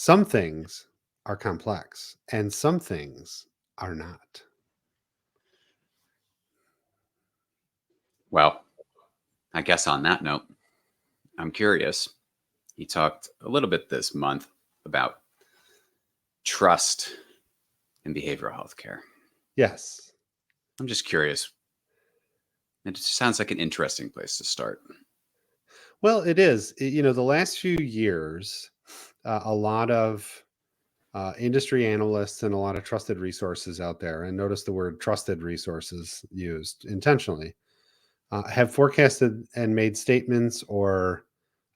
Some things are complex and some things are not. Well, I guess on that note, I'm curious. You talked a little bit this month about trust in behavioral health care. Yes. I'm just curious. It just sounds like an interesting place to start. Well, it is. The last few years, a lot of industry analysts and a lot of trusted resources out there, and notice the word trusted resources used intentionally, have forecasted and made statements or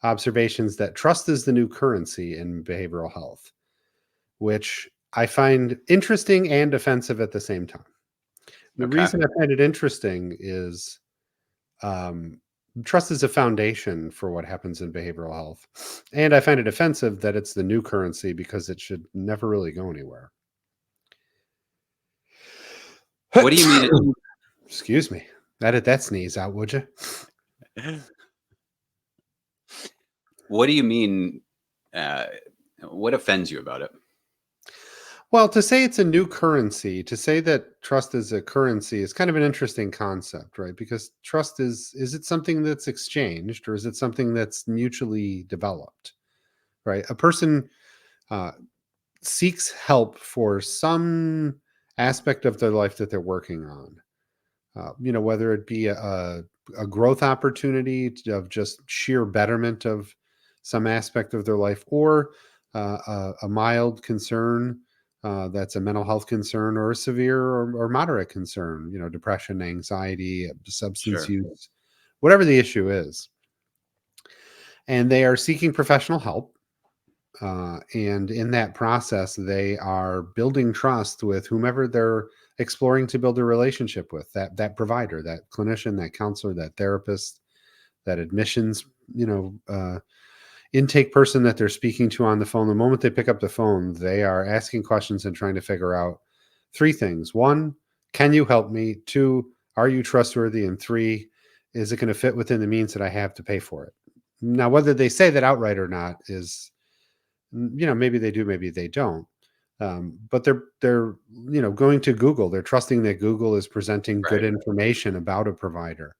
observations that trust is the new currency in behavioral health, which I find interesting and offensive at the same time. The Okay. reason I find it interesting is um, trust is a foundation for what happens in behavioral health. And I find it offensive that it's the new currency because it should never really go anywhere. What do you mean? Excuse me. Edit that sneeze out, would you? What do you mean? Uh, what offends you about it? Well, to say it's a new currency, to say that trust is a currency is kind of an interesting concept, right? Because trust is it something that's exchanged or is it something that's mutually developed, right? A person uh, seeks help for some aspect of their life that they're working on. Whether it be a growth opportunity of just sheer betterment of some aspect of their life, or a mild concern that's a mental health concern, or a severe or moderate concern, depression, anxiety, substance Sure. use, whatever the issue is. And they are seeking professional help. And in that process, they are building trust with whomever they're exploring to build a relationship with, that provider, that clinician, that counselor, that therapist, that admissions, intake person that they're speaking to on the phone. The moment they pick up the phone, they are asking questions and trying to figure out three things. One, can you help me? Two, are you trustworthy? And three, is it going to fit within the means that I have to pay for it? Now, whether they say that outright or not is, maybe they do, maybe they don't. But they're going to Google. They're trusting that Google is presenting good Right. information about a provider.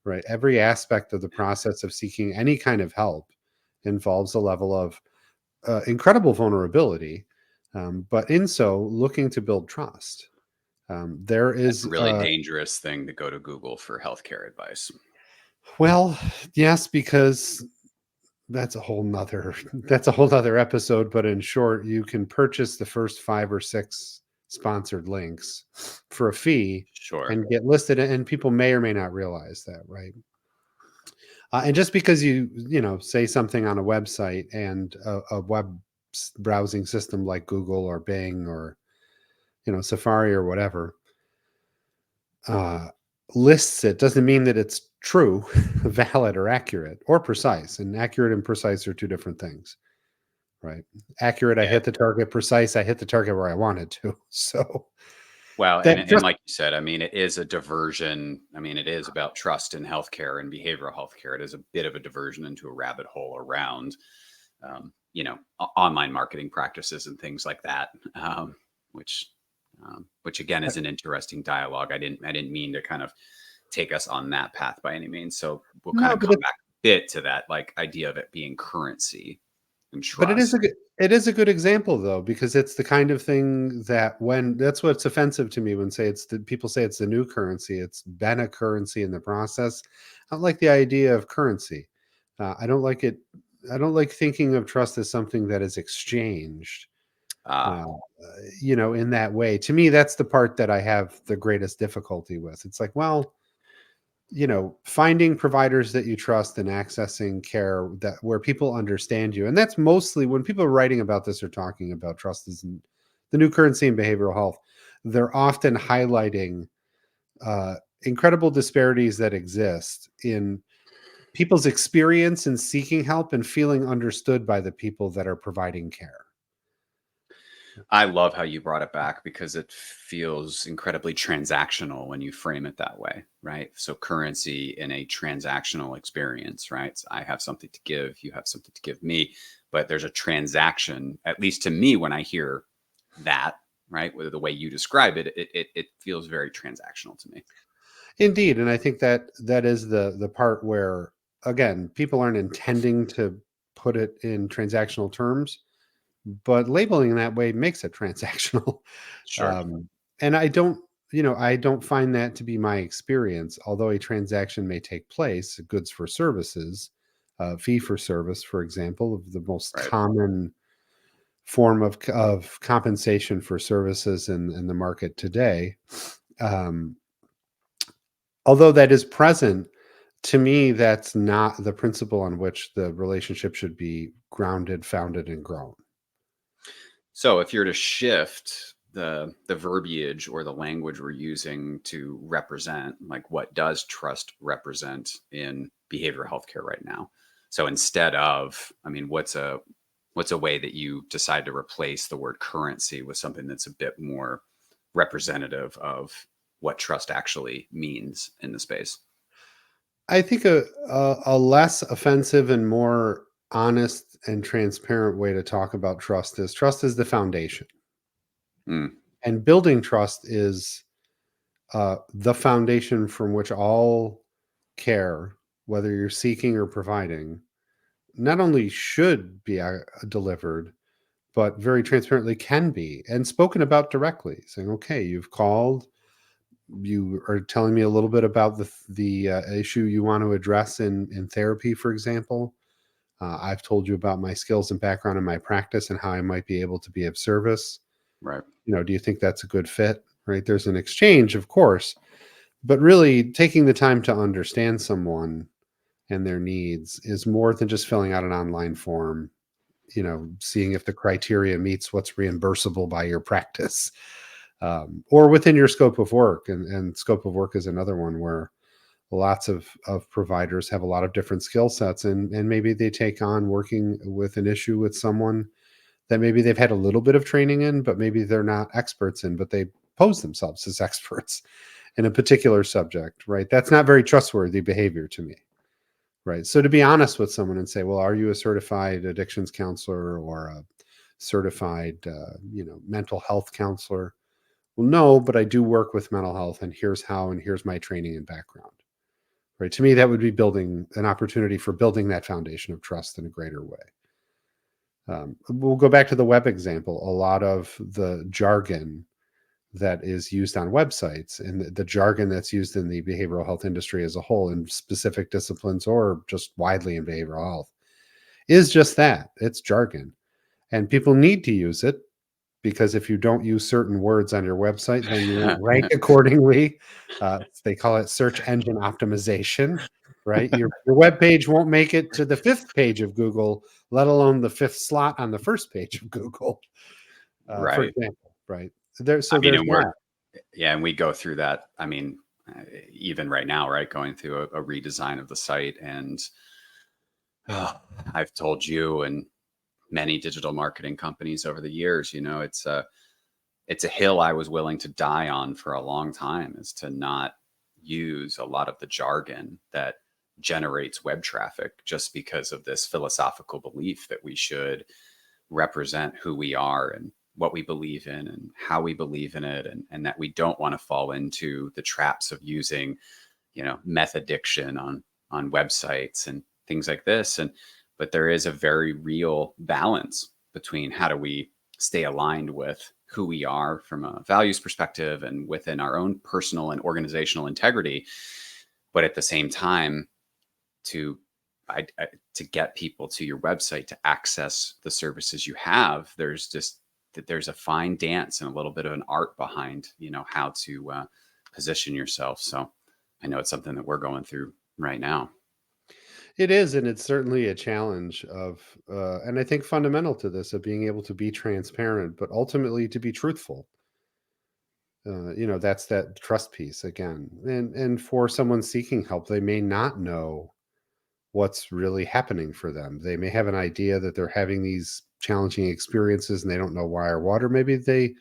Right. Every aspect of the process of seeking any kind of help involves a level of incredible vulnerability, but in so looking to build trust. There That's a is, really dangerous thing to go to Google for healthcare advice. well, yes, because that's a whole nother episode. But in short, you can purchase the first 5 or 6 sponsored links for a fee Sure. and get listed, and people may or may not realize that, right? And just because you say something on a website and a web browsing system like Google or Bing or Safari or whatever uh, lists it, doesn't mean that it's true, valid, or accurate, or precise. And accurate and precise are two different things, right? Accurate, I Yeah. hit the target. Precise, I hit the target where I wanted to. So Well, that and just like you said, I mean, it is a diversion. I mean, it is about trust in healthcare and behavioral healthcare. It is a bit of a diversion into a rabbit hole around, online marketing practices and things like that, which, which again is an interesting dialogue. I didn't mean to kind of take us on that path by any means. So we'll kind no, of but come back a bit to that like idea of it being currency and But trust. it is a good example though, because it's the kind of thing that when that's what's offensive to me when people say it's the new currency. It's been a currency in the process. I don't like the idea of currency. I don't like it. I don't like thinking of trust as something that is exchanged. Ah, Uh, in that way. To me, that's the part that I have the greatest difficulty with. It's like, well, finding providers that you trust and accessing care that where people understand you. And that's mostly when people are writing about this or talking about trust is the new currency in behavioral health. They're often highlighting incredible disparities that exist in people's experience in seeking help and feeling understood by the people that are providing care. I love how you brought it back because it feels incredibly transactional when you frame it that way, right? So currency in a transactional experience, right? So I have something to give, you have something to give me, but there's a transaction, at least to me, when I hear that, right? With the way you describe it, it feels very transactional to me. Indeed, and I think that that is the part where, again, people aren't intending to put it in transactional terms, but labeling that way makes it transactional. Sure. um, and I don't, I don't find that to be my experience. Although a transaction may take place, goods for services, fee for service, for example, of the most Right. common form of compensation for services in the market today. Um, Although that is present, to me, that's not the principle on which the relationship should be grounded, founded, and grown. So if you're to shift the verbiage or the language we're using to represent, like what does trust represent in behavioral healthcare right now? So instead of, I mean, what's a way that you decide to replace the word currency with something that's a bit more representative of what trust actually means in the space? I think a less offensive and more honest and transparent way to talk about trust is the foundation, Mm, and building trust is the foundation from which all care, whether you're seeking or providing, not only should be delivered, but very transparently can be and spoken about directly, saying, okay, you've called, you are telling me a little bit about the issue you want to address in therapy, for example. I've told you about my skills and background in my practice and how I might be able to be of service. right. Do you think that's a good fit? Right? There's an exchange, of course, but really taking the time to understand someone and their needs is more than just filling out an online form, seeing if the criteria meets what's reimbursable by your practice, or within your scope of work. And scope of work is another one where lots of providers have a lot of different skill sets, and maybe they take on working with an issue with someone that maybe they've had a little bit of training in, but maybe they're not experts in, but they pose themselves as experts in a particular subject, right? That's not very trustworthy behavior to me. Right. So to be honest with someone and say, well, are you a certified addictions counselor or a certified, mental health counselor? Well, no, but I do work with mental health, and here's how, and here's my training and background. Right. To me, that would be building an opportunity for building that foundation of trust in a greater way. We'll go back to the web example. A lot of the jargon that is used on websites and the jargon that's used in the behavioral health industry as a whole, in specific disciplines or just widely in behavioral health, is just that. It's jargon. And people need to use it, because if you don't use certain words on your website, then you won't rank accordingly. They call it search engine optimization, right? Your web page won't make it to the fifth page of Google, let alone the fifth slot on the first page of Google, for Right. example, right? There, I so mean, there's and we're that. Yeah, and we go through that. I mean, even right now, right, going through a redesign of the site, and I've told you and many digital marketing companies over the years, it's a hill I was willing to die on for a long time, is to not use a lot of the jargon that generates web traffic, just because of this philosophical belief that we should represent who we are and what we believe in and how we believe in it, and that we don't want to fall into the traps of using meth addiction on websites and things like this. And but there is a very real balance between how do we stay aligned with who we are from a values perspective and within our own personal and organizational integrity, but at the same time to to get people to your website to access the services you have. There's just that there's a fine dance and a little bit of an art behind how to position yourself. So I know it's something that we're going through right now. It is, and it's certainly a challenge and I think fundamental to this, of being able to be transparent, but ultimately to be truthful. That's that trust piece again. And for someone seeking help, they may not know what's really happening for them. They may have an idea that they're having these challenging experiences and they don't know why or what, or maybe they,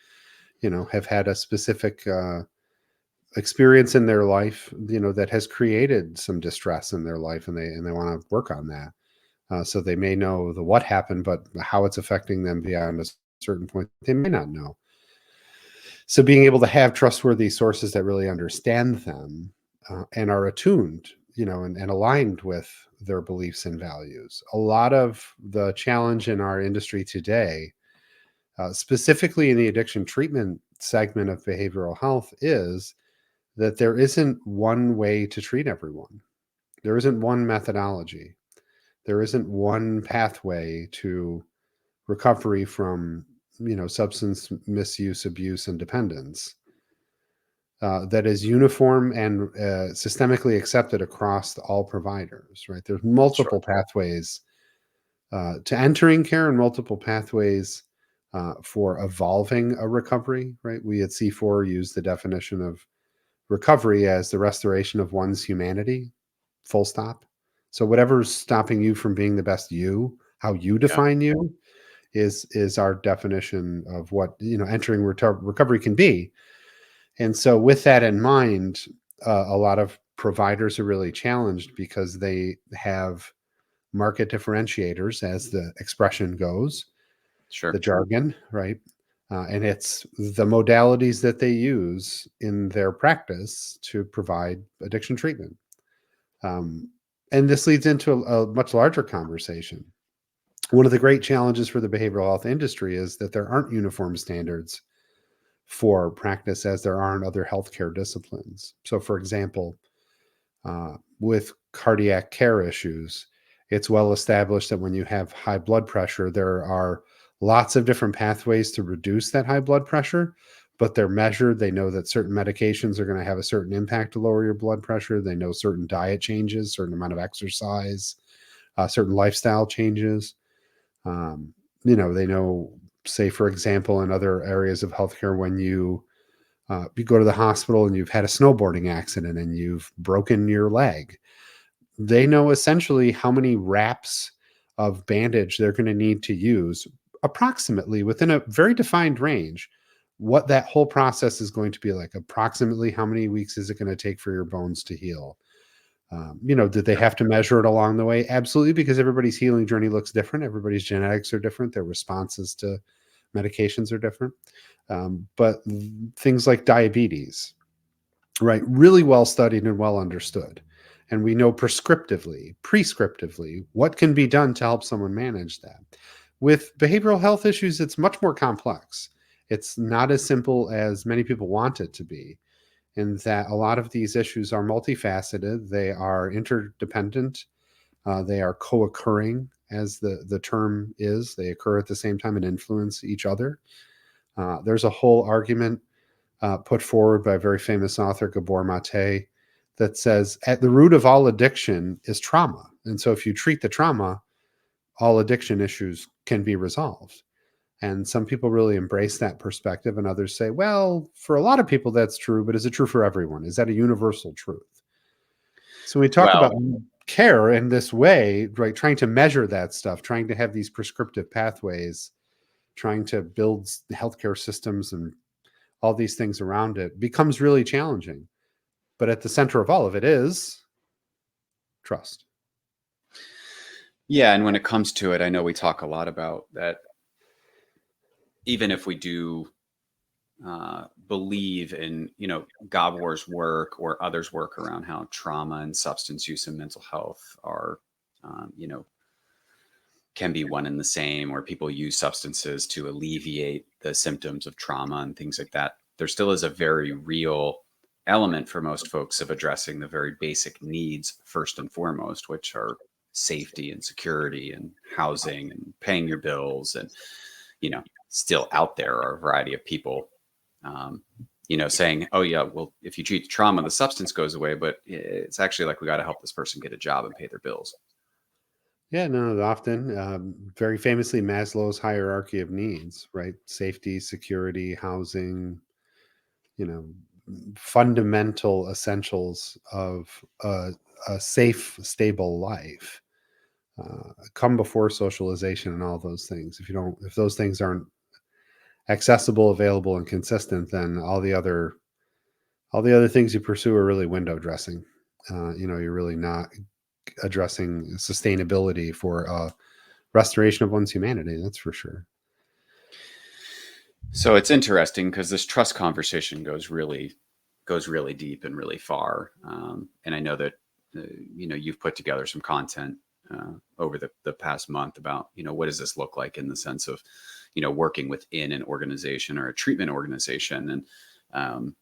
have had a specific experience in their life, that has created some distress in their life, and they want to work on that. So they may know the what happened, but how it's affecting them beyond a certain point, they may not know. So being able to have trustworthy sources that really understand them and are attuned, and aligned with their beliefs and values. A lot of the challenge in our industry today, specifically in the addiction treatment segment of behavioral health, is that there isn't one way to treat everyone. There isn't one methodology. There isn't one pathway to recovery from, substance misuse, abuse, and dependence that is uniform and systemically accepted across all providers, right? There's Sure. multiple pathways to entering care and multiple pathways for evolving a recovery, right? We at C4 use the definition of recovery as the restoration of one's humanity, full stop. So whatever's stopping you from being the best you, how you Yeah. define you, is our definition of what entering recovery can be. And so with that in mind, a lot of providers are really challenged because they have market differentiators, as the expression goes, the Sure. jargon, right? And it's the modalities that they use in their practice to provide addiction treatment. Um, and this leads into a much larger conversation. One of the great challenges for the behavioral health industry is that there aren't uniform standards for practice as there are in other healthcare disciplines. So, for example, with cardiac care issues, it's well established that when you have high blood pressure, there are lots of different pathways to reduce that high blood pressure, but they're measured. They know that certain medications are going to have a certain impact to lower your blood pressure. They know certain diet changes, certain amount of exercise, certain lifestyle changes. Um, they know, say, for example, in other areas of healthcare, when you go to the hospital and you've had a snowboarding accident and you've broken your leg, they know essentially how many wraps of bandage they're going to need to use, approximately within a very defined range, what that whole process is going to be like. Approximately how many weeks is it going to take for your bones to heal? Did they Yep. have to measure it along the way? Absolutely, because everybody's healing journey looks different. Everybody's genetics are different. Their responses to medications are different. But things like diabetes, right, really well studied and well understood. And we know prescriptively, what can be done to help someone manage that. With behavioral health issues, it's much more complex. It's not as simple as many people want it to be, in that a lot of these issues are multifaceted, they are interdependent, they are co occurring, as the term is. They occur at the same time and influence each other. There's a whole argument put forward by a very famous author, Gabor Mate, that says at the root of all addiction is trauma. And so if you treat the trauma, all addiction issues can be resolved. And some people really embrace that perspective, and others say, well, for a lot of people that's true, but is it true for everyone? Is that a universal truth? So we talk about Well, care in this way, right? Trying to measure that stuff, trying to have these prescriptive pathways, trying to build healthcare systems and all these things around it becomes really challenging. But at the center of all of it is trust. yeah. And when it comes to it, I know we talk a lot about that. Even if we do believe in, Gabor's work or others' work around how trauma and substance use and mental health are, can be one and the same, or people use substances to alleviate the symptoms of trauma and things like that. There still is a very real element for most folks of addressing the very basic needs first and foremost, which are safety and security and housing and paying your bills. And, still out there are a variety of people, um, saying, oh, yeah, well, if you treat the trauma, the substance goes away. But it's actually like we got to help this person get a job and pay their bills. Yeah, no, often, very famously, Maslow's hierarchy of needs, right? Safety, security, housing, you know, fundamental essentials of a safe, stable life. come before socialization and all those things. If those things aren't accessible, available, and consistent, then all the other things you pursue are really window dressing. You're really not addressing sustainability for restoration of one's humanity. That's for sure. So it's interesting because this trust conversation goes really deep and really far. And I know that you've put together some content over the past month about what does this look like in the sense of working within an organization or a treatment organization. And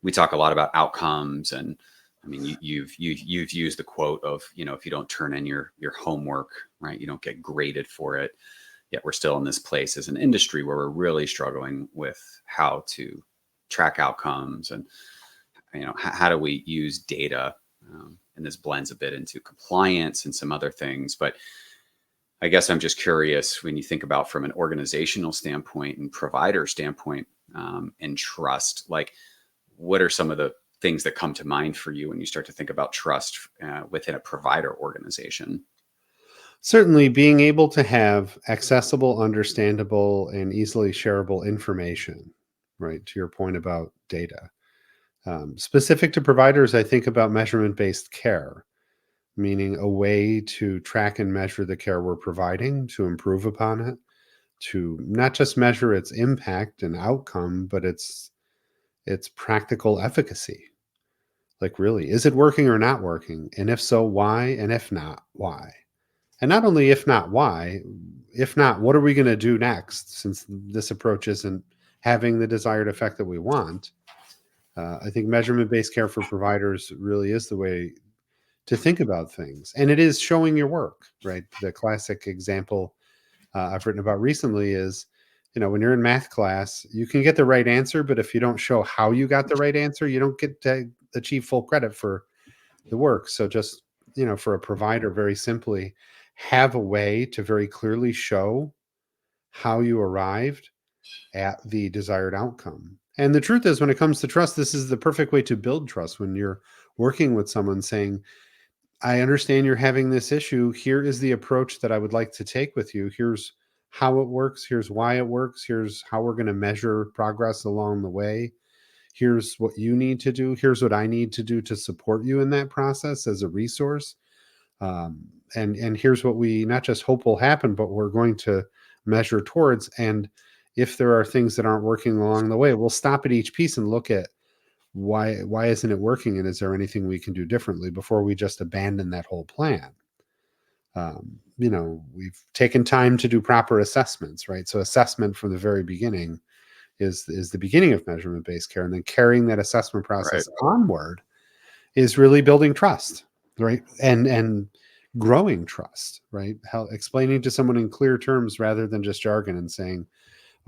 we talk a lot about outcomes. And I mean, you've used the quote of if you don't turn in your homework, right, you don't get graded for it. Yet we're still in this place as an industry where we're really struggling with how to track outcomes and how do we use data. And this blends a bit into compliance and some other things. But I guess I'm just curious, when you think about from an organizational standpoint and provider standpoint, and trust, like what are some of the things that come to mind for you when you start to think about trust within a provider organization? Certainly, being able to have accessible, understandable, and easily shareable information, right? To your point about data. Specific to providers, I think about measurement based care, meaning a way to track and measure the care we're providing to improve upon it, to not just measure its impact and outcome, but its practical efficacy. Like, really, is it working or not working? And if so, why? And if not, why? And not only if not, why? If not, what are we going to do next since this approach isn't having the desired effect that we want? I think measurement based care for providers really is the way to think about things. And it is showing your work, right? The classic example I've written about recently is, when you're in math class, you can get the right answer, but if you don't show how you got the right answer, you don't get to achieve full credit for the work. So just, for a provider, very simply, have a way to very clearly show how you arrived at the desired outcome. And the truth is, when it comes to trust, this is the perfect way to build trust when you're working with someone saying, I understand you're having this issue. Here is the approach that I would like to take with you. Here's how it works. Here's why it works. Here's how we're going to measure progress along the way. Here's what you need to do. Here's what I need to do to support you in that process as a resource. And here's what we not just hope will happen, but we're going to measure towards. And if there are things that aren't working along the way, we'll stop at each piece and look at why isn't it working, and is there anything we can do differently before we just abandon that whole plan. We've taken time to do proper assessments, right? So assessment from the very beginning is the beginning of measurement based care, and then carrying that assessment Right. process onward is really building trust, right? And growing trust, right? How explaining to someone in clear terms rather than just jargon and saying,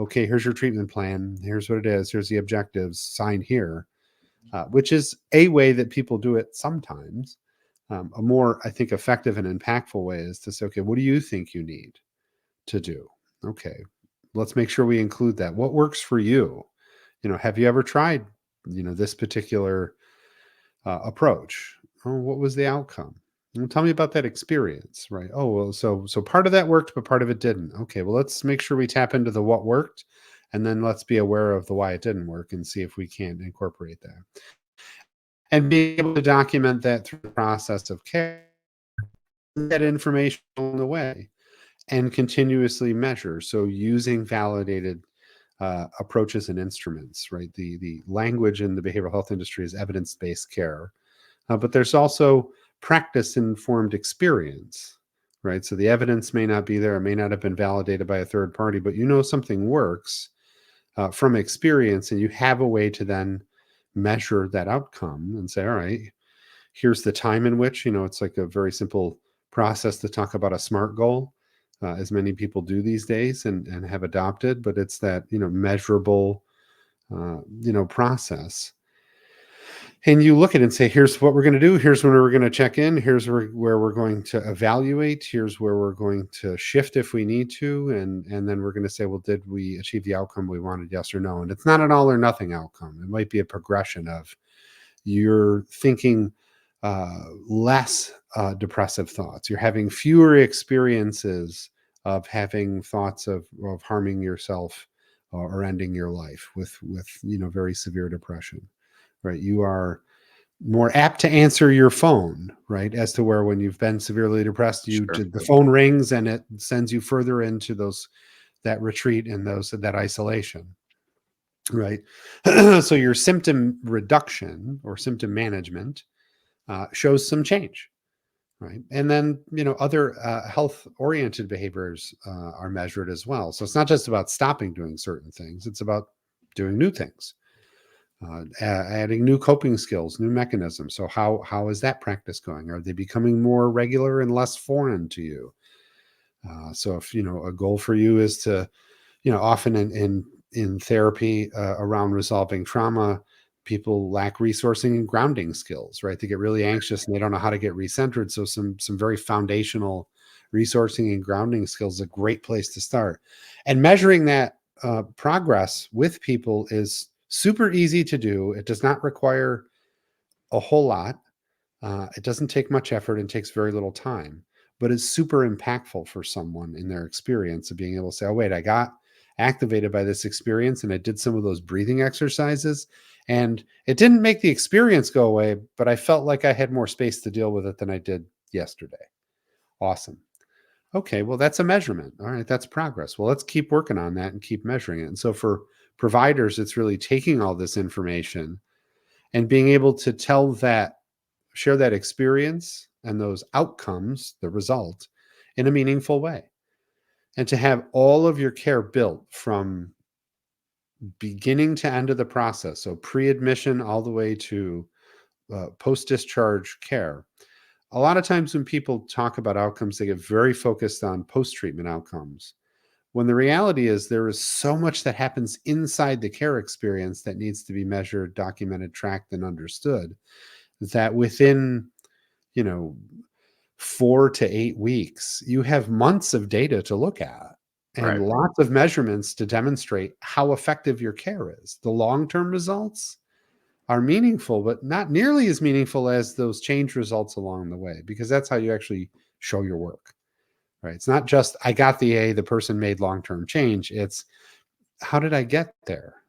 okay, here's your treatment plan, here's what it is, here's the objectives, sign here, which is a way that people do it sometimes. A more, I think, effective and impactful way is to say, okay, what do you think you need to do? Okay, let's make sure we include that. What works for you? Have you ever tried, this particular approach? Oh, what was the outcome? Well, tell me about that experience, right? Oh, well, so part of that worked, but part of it didn't. Okay, well, let's make sure we tap into the what worked, and then let's be aware of the why it didn't work and see if we can incorporate that. And being able to document that through the process of care, that information along the way, and continuously measure. So using validated approaches and instruments, right? The language in the behavioral health industry is evidence based care, but there's also practice informed experience, right? So the evidence may not be there, it may not have been validated by a third party, but something works from experience, and you have a way to then measure that outcome and say, all right, here's the time in which, it's like a very simple process to talk about a SMART goal, as many people do these days and have adopted, but it's that, measurable, process. And you look at it and say, here's what we're going to do. Here's when we're going to check in. Here's where we're going to evaluate. Here's where we're going to shift if we need to. And then we're going to say, well, did we achieve the outcome we wanted? Yes or no? And it's not an all or nothing outcome. It might be a progression of you're thinking less depressive thoughts. You're having fewer experiences of having thoughts of harming yourself or ending your life with very severe depression, right? You are more apt to answer your phone, right? As to where when you've been severely depressed, Sure. the phone rings and it sends you further into that retreat and that isolation, right? So your symptom reduction or symptom management shows some change, right? And then other health oriented behaviors are measured as well. So it's not just about stopping doing certain things; it's about doing new things, adding new coping skills, new mechanisms. So how is that practice going? Are they becoming more regular and less foreign to you? So if a goal for you is to, often in therapy around resolving trauma, people lack resourcing and grounding skills, right? They get really anxious and they don't know how to get recentered. So some very foundational resourcing and grounding skills is a great place to start. And measuring that progress with people is super easy to do. It does not require a whole lot. It doesn't take much effort and takes very little time, but it's super impactful for someone in their experience of being able to say, oh, wait, I got activated by this experience and I did some of those breathing exercises and it didn't make the experience go away, but I felt like I had more space to deal with it than I did yesterday. Awesome. Okay, well, that's a measurement. All right, that's progress. Well, let's keep working on that and keep measuring it. And so for providers, it's really taking all this information and being able to share that experience and those outcomes, the result, in a meaningful way. And to have all of your care built from beginning to end of the process, so pre-admission all the way to post-discharge care. A lot of times when people talk about outcomes, they get very focused on post-treatment outcomes. When the reality is there is so much that happens inside the care experience that needs to be measured, documented, tracked, and understood, that within, you know, 4 to 8 weeks, you have months of data to look at and Right. lots of measurements to demonstrate how effective your care is. The long-term results are meaningful, but not nearly as meaningful as those change results along the way, because that's how you actually show your work, right? It's not just, I got the A, the person made long-term change. It's, how did I get there,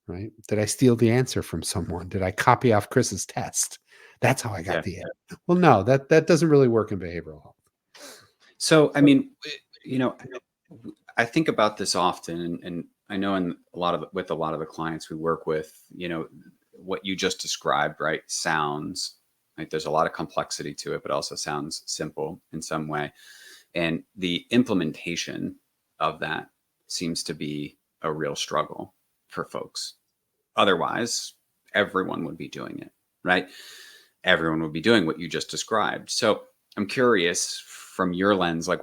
right? Did I steal the answer from someone? Did I copy off Chris's test? That's how I got Yeah. the A. Well, no, that doesn't really work in behavioral health. So, I So, mean, you know, I think about this often, and I know in with a lot of the clients we work with, what you just described, right, sounds like there's a lot of complexity to it, but also sounds simple in some way. And the implementation of that seems to be a real struggle for folks. Otherwise, everyone would be doing it, right? Everyone would be doing what you just described. So I'm curious from your lens, like,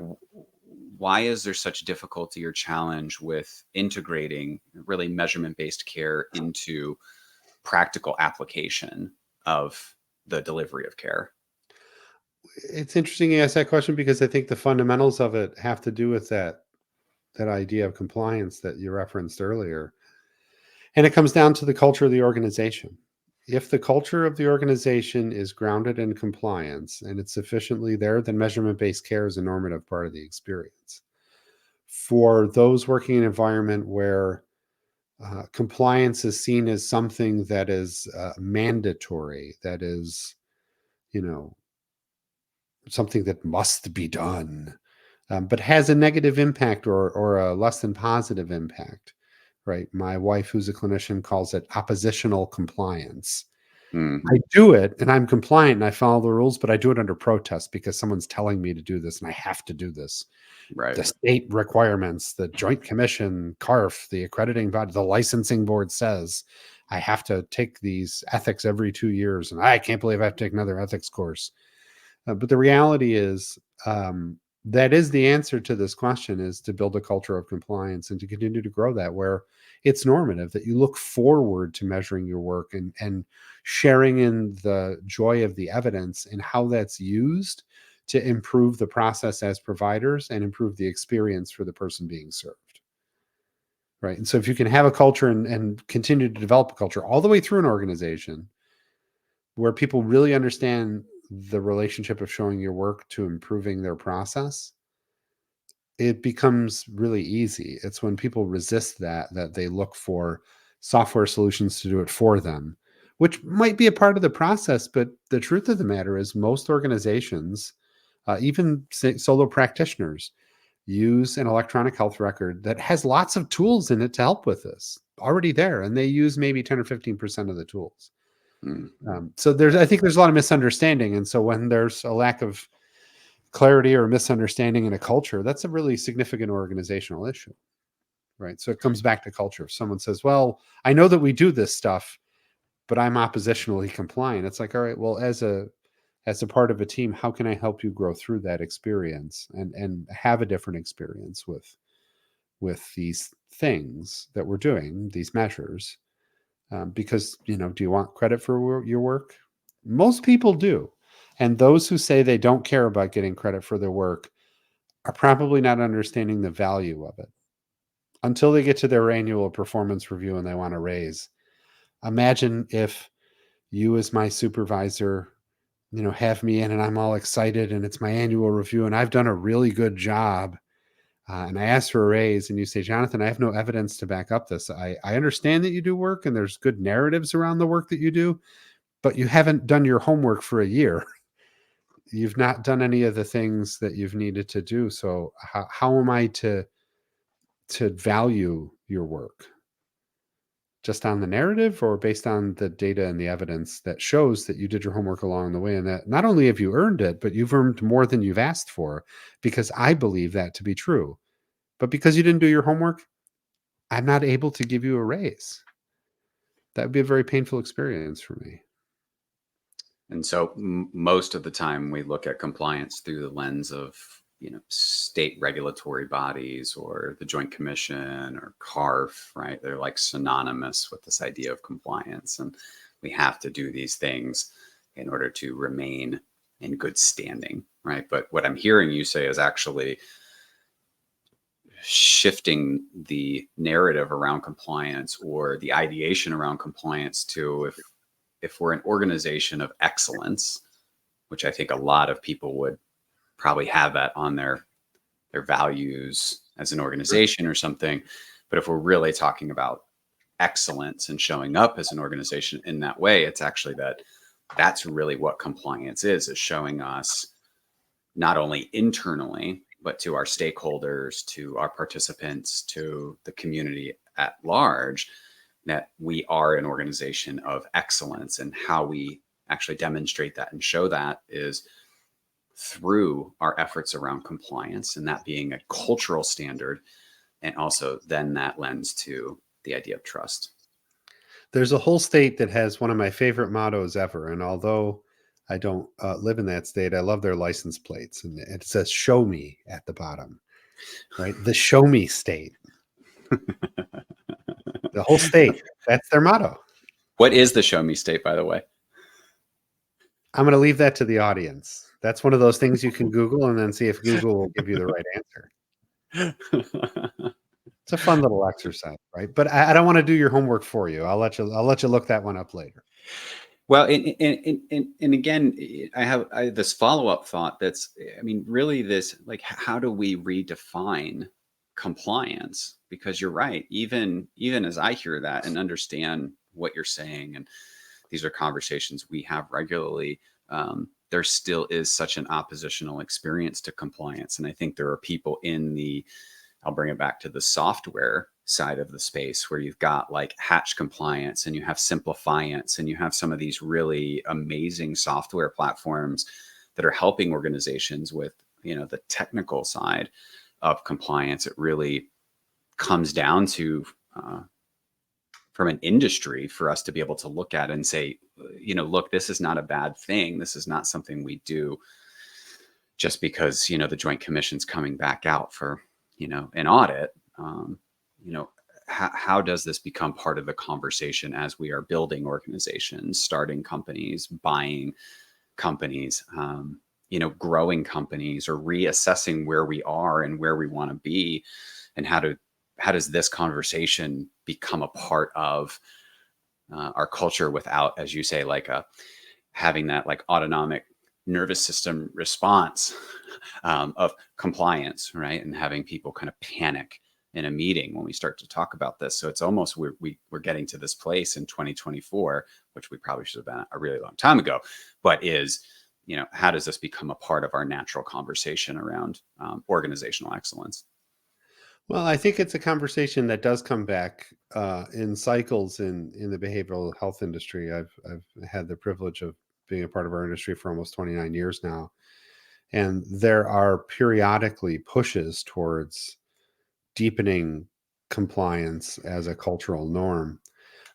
why is there such difficulty or challenge with integrating really measurement based care into practical application of the delivery of care? it's interesting you ask that question because I think the fundamentals of it have to do with that idea of compliance that you referenced earlier. And it comes down to the culture of the organization. If the culture of the organization is grounded in compliance and it's sufficiently there, then measurement based care is a normative part of the experience. For those working in an environment where compliance is seen as something that is mandatory, that is, you know, something that must be done, but has a negative impact or a less than positive impact, right? My wife, who's a clinician, calls it oppositional compliance. Mm, I do it and I'm compliant and I follow the rules, but I do it under protest because someone's telling me to do this and I have to do this. right. The state requirements, the Joint Commission, CARF, the accrediting body, the licensing board says I have to take these ethics every 2 years. And I can't believe I have to take another ethics course. But the reality is, that is the answer to this question, is to build a culture of compliance and to continue to grow that where it's normative, that you look forward to measuring your work and sharing in the joy of the evidence and how that's used to improve the process as providers and improve the experience for the person being served. Right. And so if you can have a culture and continue to develop a culture all the way through an organization, where people really understand the relationship of showing your work to improving their process, it becomes really easy. It's when people resist that they look for software solutions to do it for them, which might be a part of the process. But the truth of the matter is, most organizations, even solo practitioners, use an electronic health record that has lots of tools in it to help with this already there, and they use maybe 10 or 15% of the tools. Mm. So I think there's a lot of misunderstanding, and so when there's a lack of clarity or misunderstanding in a culture, that's a really significant organizational issue, right? So it comes back to culture. If someone says, well, I know that we do this stuff, but I'm oppositionally compliant, it's like, all right, well, as a part of a team, how can I help you grow through that experience and have a different experience with these things that we're doing, these measures? Because, do you want credit for your work? Most people do. And those who say they don't care about getting credit for their work are probably not understanding the value of it until they get to their annual performance review and they want a raise. Imagine if you, as my supervisor, have me in and I'm all excited and it's my annual review and I've done a really good job. And I ask for a raise and you say, Jonathan, I have no evidence to back up this. I understand that you do work and there's good narratives around the work that you do, but you haven't done your homework for a year. You've not done any of the things that you've needed to do. So how am I to value your work? Just on the narrative or based on the data and the evidence that shows that you did your homework along the way, and that not only have you earned it, but you've earned more than you've asked for, because I believe that to be true. But because you didn't do your homework, I'm not able to give you a raise. That would be a very painful experience for me. And so most of the time we look at compliance through the lens of, state regulatory bodies or the Joint Commission or CARF, right? They're like synonymous with this idea of compliance. And we have to do these things in order to remain in good standing, right? But what I'm hearing you say is actually shifting the narrative around compliance or the ideation around compliance to if we're an organization of excellence, which I think a lot of people would probably have that on their values as an organization or something. But if we're really talking about excellence and showing up as an organization in that way, it's actually that's really what compliance is showing us not only internally, but to our stakeholders, to our participants, to the community at large, that we are an organization of excellence. And how we actually demonstrate that and show that is through our efforts around compliance, and that being a cultural standard. And also then that lends to the idea of trust. There's a whole state that has one of my favorite mottos ever. And although I don't live in that state, I love their license plates. And it says, show me at the bottom, right? The show me state. The whole state. That's their motto. What is the show me state, by the way? I'm going to leave that to the audience. That's one of those things you can Google and then see if Google will give you the right answer. It's a fun little exercise, right? But I don't want to do your homework for you. I'll let you look that one up later. Well, and again, I have this follow-up thought that's, really this, like, how do we redefine compliance? Because you're right, even as I hear that and understand what you're saying, and these are conversations we have regularly, there still is such an oppositional experience to compliance. And I think there are people I'll bring it back to the software side of the space, where you've got like Hatch Compliance and you have Simplifiance and you have some of these really amazing software platforms that are helping organizations with, the technical side of compliance. It really comes down to, from an industry, for us to be able to look at and say, look, this is not a bad thing. This is not something we do just because, the Joint Commission's coming back out for, an audit. How does this become part of the conversation as we are building organizations, starting companies, buying companies, growing companies, or reassessing where we are and where we want to be? And how does this conversation become a part of our culture without, as you say, like having that like autonomic nervous system response of compliance, right? And having people kind of panic in a meeting when we start to talk about this. So it's almost we're getting to this place in 2024, which we probably should have been a really long time ago, but is, how does this become a part of our natural conversation around organizational excellence? Well, I think it's a conversation that does come back in cycles in the behavioral health industry. I've had the privilege of being a part of our industry for almost 29 years now, and there are periodically pushes towards deepening compliance as a cultural norm.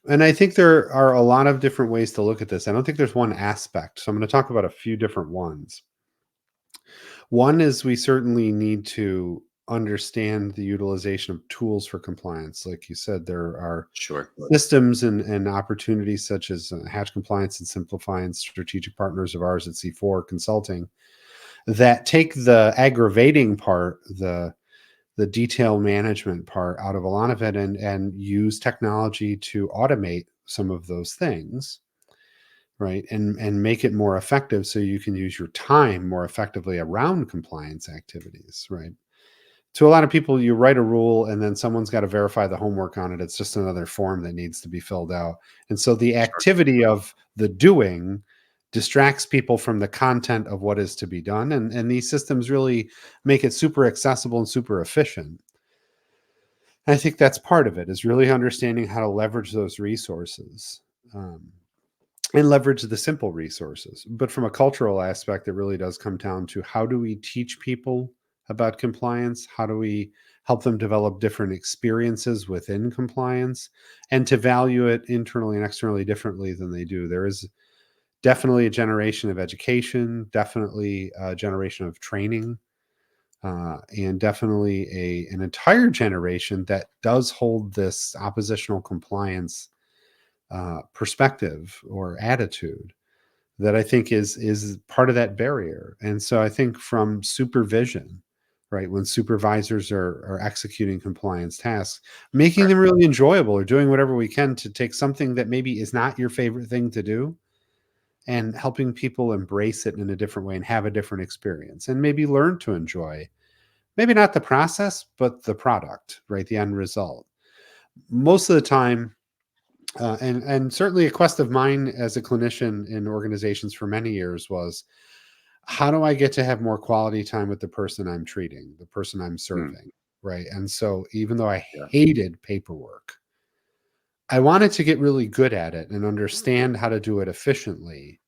And I think there are a lot of different ways to look at this. I don't think there's one aspect. So I'm going to talk about a few different ones. One is we certainly need to understand the utilization of tools for compliance. Like you said, there are Sure. systems and opportunities such as Hatch Compliance and Simplify and strategic partners of ours at C4 Consulting that take the aggravating part, the detail management part out of a lot of it and use technology to automate some of those things, right? And make it more effective so you can use your time more effectively around compliance activities, right? To a lot of people, you write a rule and then someone's got to verify the homework on it. It's just another form that needs to be filled out. And so the Sure. activity of the doing distracts people from the content of what is to be done. And these systems really make it super accessible and super efficient. And I think that's part of it, is really understanding how to leverage those resources. And leverage the simple resources. But from a cultural aspect, it really does come down to how do we teach people about compliance? How do we help them develop different experiences within compliance and to value it internally and externally differently than they do? There is definitely a generation of education, definitely a generation of training, and definitely an entire generation that does hold this oppositional compliance perspective or attitude that I think is part of that barrier. And so I think from supervision, right, when supervisors are executing compliance tasks, making Right. them really enjoyable or doing whatever we can to take something that maybe is not your favorite thing to do and helping people embrace it in a different way and have a different experience and maybe learn to enjoy maybe not the process but the product, right, the end result. Most of the time, and certainly a quest of mine as a clinician in organizations for many years was, how do I get to have more quality time with the person I'm treating, the person I'm Mm, serving, right? And so even though I yeah. hated paperwork, I wanted to get really good at it and understand how to do it efficiently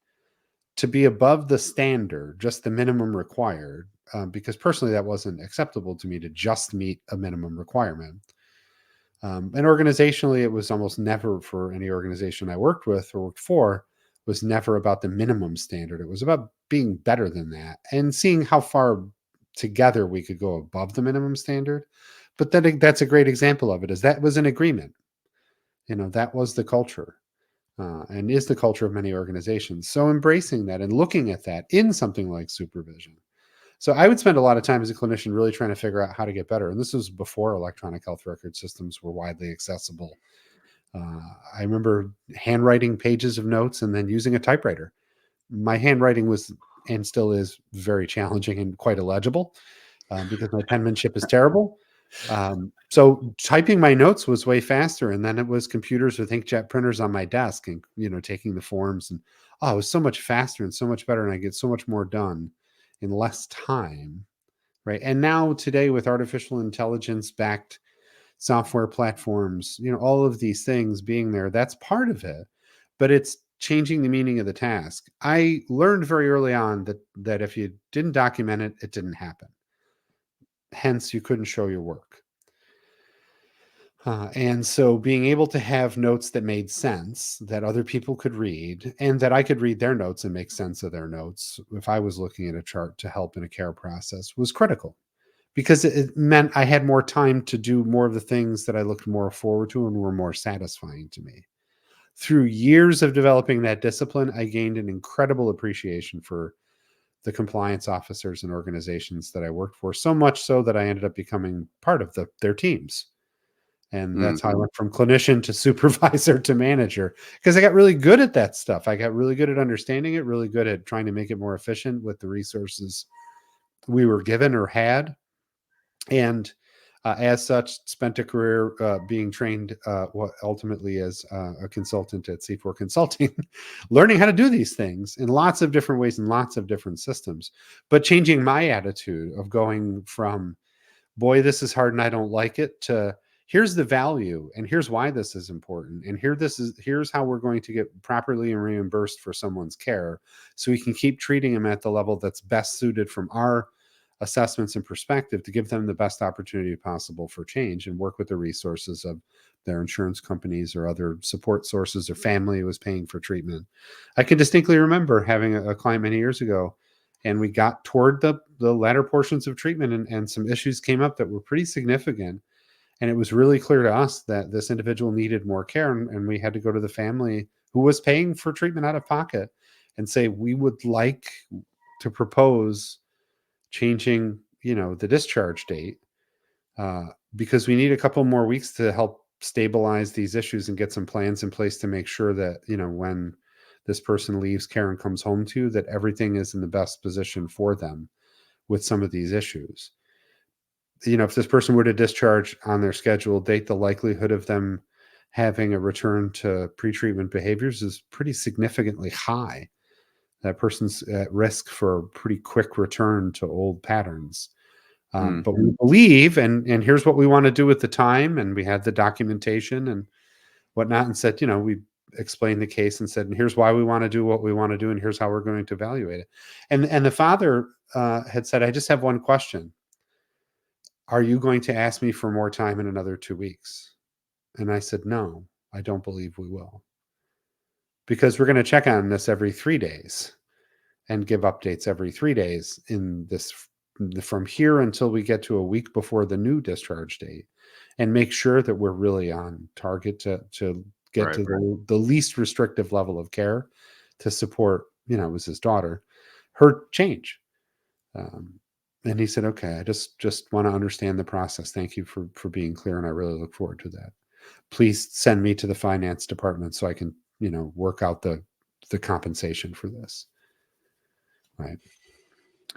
to be above the standard, just the minimum required, because personally that wasn't acceptable to me to just meet a minimum requirement. And organizationally, it was almost never, for any organization I worked with or worked for, was never about the minimum standard. It was about being better than that and seeing how far together we could go above the minimum standard. But then that's a great example of it, is that was an agreement. That was the culture, and is the culture of many organizations. So embracing that and looking at that in something like supervision. So I would spend a lot of time as a clinician really trying to figure out how to get better. And this was before electronic health record systems were widely accessible. I remember handwriting pages of notes and then using a typewriter. My handwriting was and still is very challenging and quite illegible, because my penmanship is terrible. So typing my notes was way faster, and then it was computers with inkjet printers on my desk, and taking the forms, and it was so much faster and so much better, and I get so much more done in less time, right? And now today with artificial intelligence backed software platforms, all of these things being there, that's part of it, but it's changing the meaning of the task. I learned very early on that if you didn't document it, it didn't happen. Hence, you couldn't show your work. And so being able to have notes that made sense, that other people could read, and that I could read their notes and make sense of their notes if I was looking at a chart to help in a care process, was critical, because it meant I had more time to do more of the things that I looked more forward to and were more satisfying to me. Through years of developing that discipline, I gained an incredible appreciation for the compliance officers and organizations that I worked for, so much so that I ended up becoming part of their teams. And Mm, that's how I went from clinician to supervisor to manager, because I got really good at that stuff. I got really good at understanding it, really good at trying to make it more efficient with the resources we were given or had. And as such, spent a career being trained ultimately as a consultant at C4 Consulting, learning how to do these things in lots of different ways and lots of different systems, but changing my attitude of going from, boy, this is hard and I don't like it, to here's the value and here's why this is important. And here's how we're going to get properly reimbursed for someone's care, so we can keep treating them at the level that's best suited from our assessments and perspective to give them the best opportunity possible for change, and work with the resources of their insurance companies or other support sources or family who was paying for treatment. I can distinctly remember having a client many years ago, and we got toward the latter portions of treatment, and some issues came up that were pretty significant. And it was really clear to us that this individual needed more care. And we had to go to the family who was paying for treatment out of pocket and say, we would like to propose changing, the discharge date, uh, because we need a couple more weeks to help stabilize these issues and get some plans in place to make sure that, when this person leaves care and comes home to, that everything is in the best position for them with some of these issues. If this person were to discharge on their scheduled date, the likelihood of them having a return to pre-treatment behaviors is pretty significantly high. That person's at risk for a pretty quick return to old patterns. mm, But we believe, and here's what we want to do with the time, and we had the documentation and whatnot, and said, we explained the case and said, and here's why we want to do what we want to do, and here's how we're going to evaluate it. And the father had said, I just have one question. Are you going to ask me for more time in another 2 weeks? And I said, no, I don't believe we will, because we're going to check on this every 3 days and give updates every 3 days in this, from here until we get to a week before the new discharge date, and make sure that we're really on target to get right. to the least restrictive level of care to support, it was his daughter, her change. Um, and he said, okay, I just want to understand the process. Thank you for being clear. And I really look forward to that. Please send me to the finance department so I can, work out the compensation for this. Right.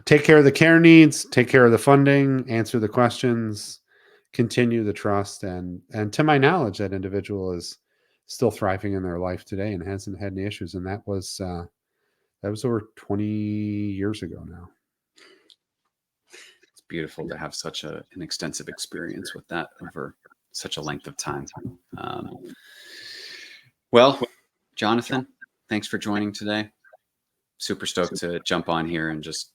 Take care of the care needs, take care of the funding, answer the questions, continue the trust. And to my knowledge, that individual is still thriving in their life today and hasn't had any issues. And that was over 20 years ago now. It's beautiful to have such an extensive experience with that over such a length of time. Um, well, Jonathan, thanks for joining today. Super stoked to jump on here and just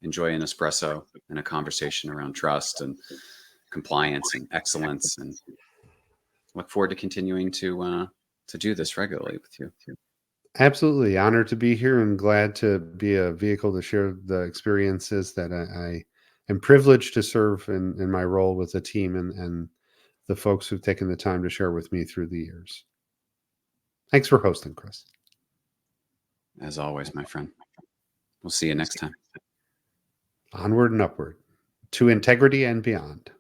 enjoy an espresso and a conversation around trust and compliance and excellence, and look forward to continuing to do this regularly with you. Absolutely. Honored to be here and glad to be a vehicle to share the experiences that I am privileged to serve in my role with the team, and the folks who've taken the time to share with me through the years. Thanks for hosting, Chris. As always, my friend. We'll see you next time. Onward and upward to integrity and beyond.